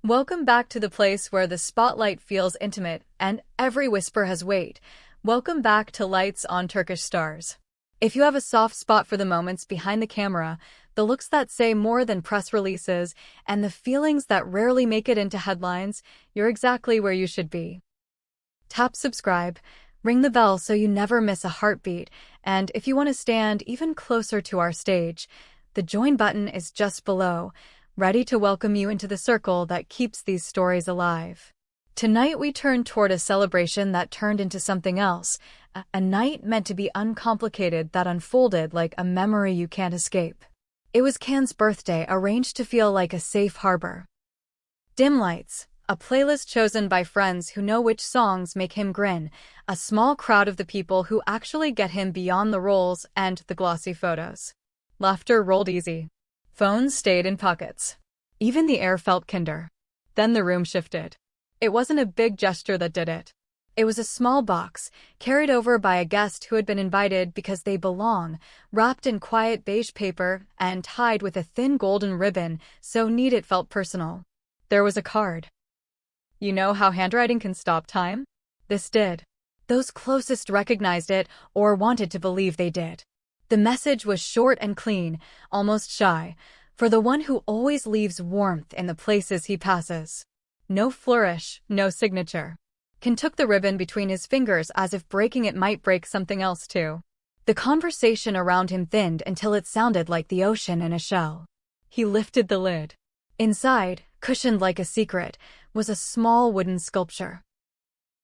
Welcome back to the place where the spotlight feels intimate and every whisper has weight. Welcome back to Lights on Turkish Stars. If you have a soft spot for the moments behind the camera, the looks that say more than press releases, and the feelings that rarely make it into headlines, you're exactly where you should be. Tap subscribe, ring the bell so you never miss a heartbeat, and if you want to stand even closer to our stage, the join button is just below, ready to welcome you into the circle that keeps these stories alive. Tonight we turn toward a celebration that turned into something else, a night meant to be uncomplicated that unfolded like a memory you can't escape. It was Can's birthday, arranged to feel like a safe harbor. Dim lights, a playlist chosen by friends who know which songs make him grin, a small crowd of the people who actually get him beyond the roles and the glossy photos. Laughter rolled easy. Phones stayed in pockets. Even the air felt kinder. Then the room shifted. It wasn't a big gesture that did it. It was a small box, carried over by a guest who had been invited because they belong, wrapped in quiet beige paper and tied with a thin golden ribbon so neat it felt personal. There was a card. You know how handwriting can stop time? This did. Those closest recognized it or wanted to believe they did. The message was short and clean, almost shy, for the one who always leaves warmth in the places he passes. No flourish, no signature. Ken took the ribbon between his fingers as if breaking it might break something else too. The conversation around him thinned until it sounded like the ocean in a shell. He lifted the lid. Inside, cushioned like a secret, was a small wooden sculpture.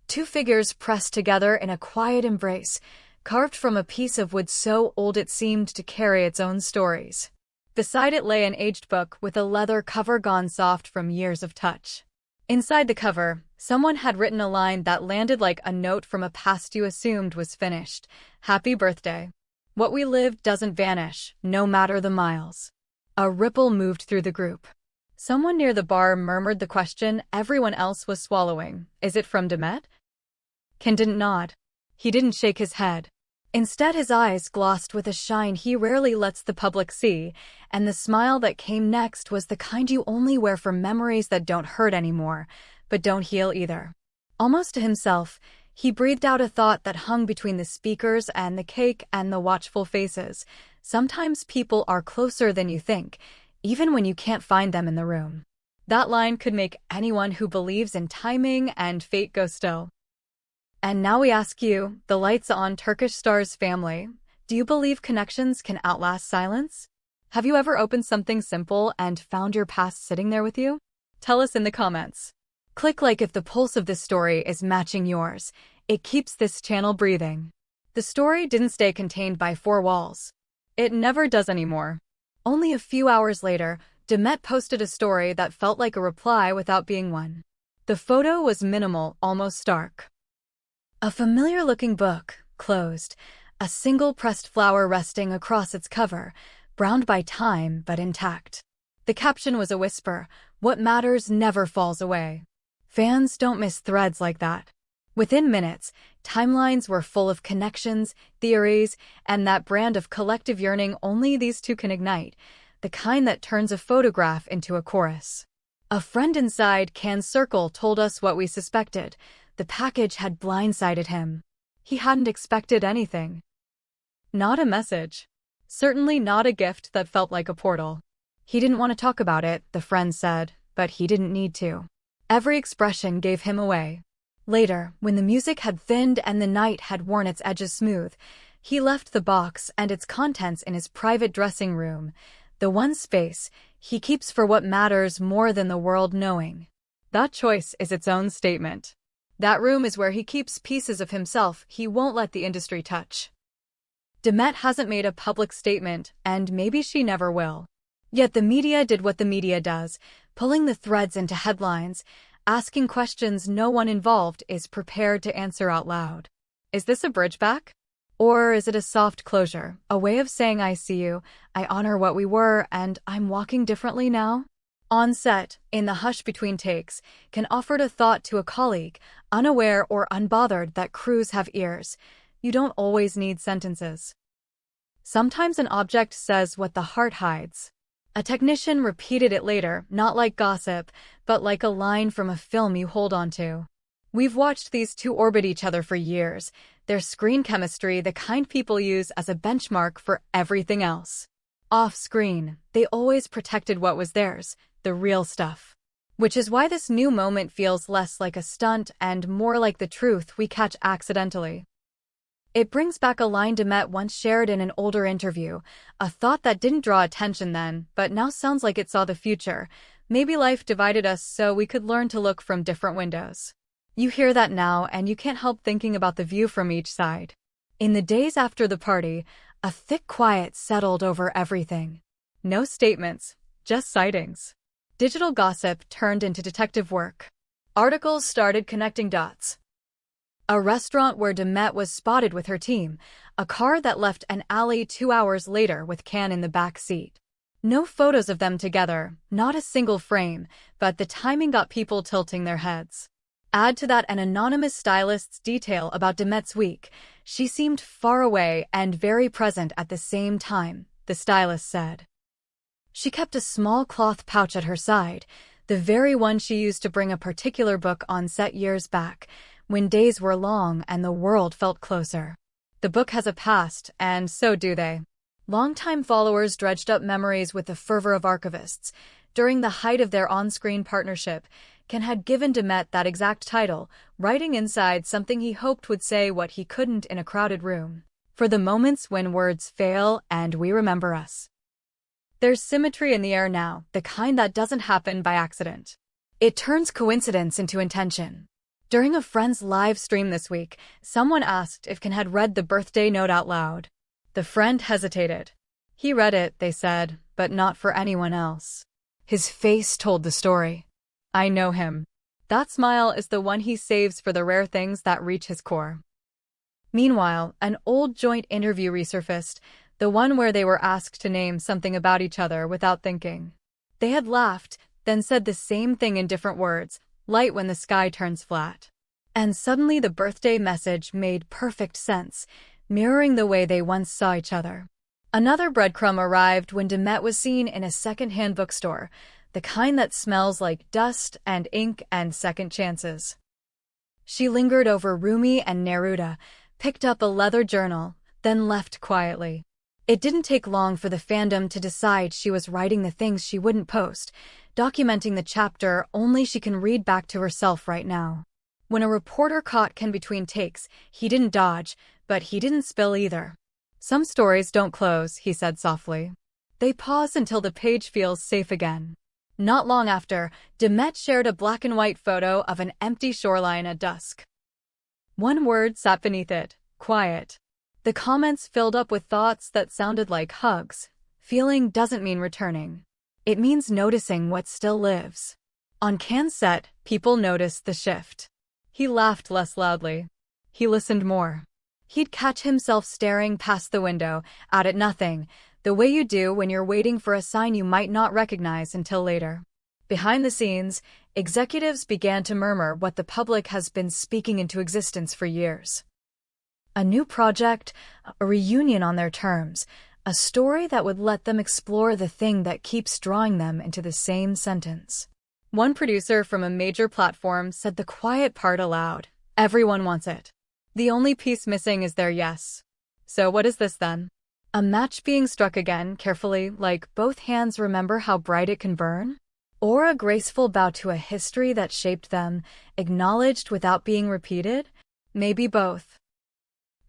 Two figures pressed together in a quiet embrace, carved from a piece of wood so old it seemed to carry its own stories. Beside it lay an aged book with a leather cover gone soft from years of touch. Inside the cover, someone had written a line that landed like a note from a past you assumed was finished. Happy birthday. What we lived doesn't vanish, no matter the miles. A ripple moved through the group. Someone near the bar murmured the question everyone else was swallowing. Is it from Demet? Ken didn't nod. He didn't shake his head. Instead, his eyes glossed with a shine he rarely lets the public see, and the smile that came next was the kind you only wear for memories that don't hurt anymore, but don't heal either. Almost to himself, he breathed out a thought that hung between the speakers and the cake and the watchful faces. Sometimes people are closer than you think, even when you can't find them in the room. That line could make anyone who believes in timing and fate go still. And now we ask you, the Lights on Turkish Stars family, do you believe connections can outlast silence? Have you ever opened something simple and found your past sitting there with you? Tell us in the comments. Click like if the pulse of this story is matching yours. It keeps this channel breathing. The story didn't stay contained by four walls. It never does anymore. Only a few hours later, Demet posted a story that felt like a reply without being one. The photo was minimal, almost stark. A familiar-looking book, closed, a single pressed flower resting across its cover, browned by time but intact. The caption was a whisper, "What matters never falls away." Fans don't miss threads like that. Within minutes, timelines were full of connections, theories, and that brand of collective yearning only these two can ignite, the kind that turns a photograph into a chorus. A friend inside Can's circle told us what we suspected. The package had blindsided him. He hadn't expected anything. Not a message. Certainly not a gift that felt like a portal. He didn't want to talk about it, the friend said, but he didn't need to. Every expression gave him away. Later, when the music had thinned and the night had worn its edges smooth, he left the box and its contents in his private dressing room, the one space he keeps for what matters more than the world knowing. That choice is its own statement. That room is where he keeps pieces of himself he won't let the industry touch. Demet hasn't made a public statement, and maybe she never will. Yet the media did what the media does, pulling the threads into headlines, asking questions no one involved is prepared to answer out loud. Is this a bridge back? Or is it a soft closure, a way of saying I see you, I honor what we were, and I'm walking differently now? On set, in the hush between takes, Ken offered a thought to a colleague, unaware or unbothered that crews have ears. You don't always need sentences. Sometimes an object says what the heart hides. A technician repeated it later, not like gossip, but like a line from a film you hold onto. We've watched these two orbit each other for years, their screen chemistry the kind people use as a benchmark for everything else. Off-screen, they always protected what was theirs, the real stuff. Which is why this new moment feels less like a stunt and more like the truth we catch accidentally. It brings back a line Demet once shared in an older interview, a thought that didn't draw attention then, but now sounds like it saw the future. Maybe life divided us so we could learn to look from different windows. You hear that now and you can't help thinking about the view from each side. In the days after the party, a thick quiet settled over everything. No statements, just sightings. Digital gossip turned into detective work. Articles started connecting dots. A restaurant where Demet was spotted with her team, a car that left an alley 2 hours later with Can in the back seat. No photos of them together, not a single frame, but the timing got people tilting their heads. Add to that an anonymous stylist's detail about Demet's week. She seemed far away and very present at the same time, the stylist said. She kept a small cloth pouch at her side, the very one she used to bring a particular book on set years back, when days were long and the world felt closer. The book has a past, and so do they. Longtime followers dredged up memories with the fervor of archivists. During the height of their on-screen partnership, Can had given Demet that exact title, writing inside something he hoped would say what he couldn't in a crowded room. For the moments when words fail and we remember us. There's symmetry in the air now, the kind that doesn't happen by accident. It turns coincidence into intention. During a friend's live stream this week, someone asked if Can had read the birthday note out loud. The friend hesitated. He read it, they said, but not for anyone else. His face told the story. I know him. That smile is the one he saves for the rare things that reach his core. Meanwhile, an old joint interview resurfaced, the one where they were asked to name something about each other without thinking. They had laughed, then said the same thing in different words, light when the sky turns flat. And suddenly the birthday message made perfect sense, mirroring the way they once saw each other. Another breadcrumb arrived when Demet was seen in a second-hand bookstore, the kind that smells like dust and ink and second chances. She lingered over Rumi and Neruda, picked up a leather journal, then left quietly. It didn't take long for the fandom to decide she was writing the things she wouldn't post, documenting the chapter only she can read back to herself right now. When a reporter caught Can between takes, he didn't dodge, but he didn't spill either. Some stories don't close, he said softly. They pause until the page feels safe again. Not long after, Demet shared a black-and-white photo of an empty shoreline at dusk. One word sat beneath it, quiet. The comments filled up with thoughts that sounded like hugs. Feeling doesn't mean returning. It means noticing what still lives. On Can's set, people noticed the shift. He laughed less loudly. He listened more. He'd catch himself staring past the window, out at nothing, the way you do when you're waiting for a sign you might not recognize until later. Behind the scenes, executives began to murmur what the public has been speaking into existence for years. A new project, a reunion on their terms, a story that would let them explore the thing that keeps drawing them into the same sentence. One producer from a major platform said the quiet part aloud. Everyone wants it. The only piece missing is their yes. So what is this then? A match being struck again, carefully, like both hands remember how bright it can burn? Or a graceful bow to a history that shaped them, acknowledged without being repeated? Maybe both.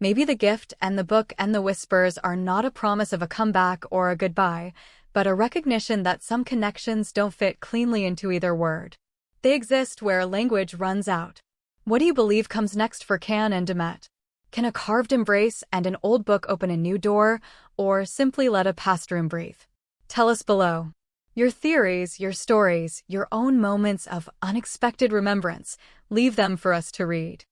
Maybe the gift and the book and the whispers are not a promise of a comeback or a goodbye, but a recognition that some connections don't fit cleanly into either word. They exist where language runs out. What do you believe comes next for Can and Demet? Can a carved embrace and an old book open a new door, or simply let a past room breathe? Tell us below. Your theories, your stories, your own moments of unexpected remembrance, leave them for us to read.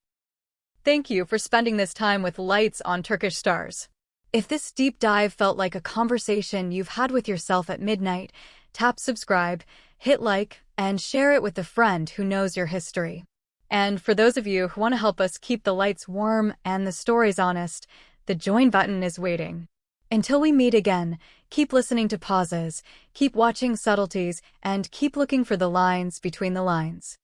Thank you for spending this time with Lights on Turkish Stars. If this deep dive felt like a conversation you've had with yourself at midnight, tap subscribe, hit like, and share it with a friend who knows your history. And for those of you who want to help us keep the lights warm and the stories honest, the join button is waiting. Until we meet again, keep listening to pauses, keep watching subtleties, and keep looking for the lines between the lines.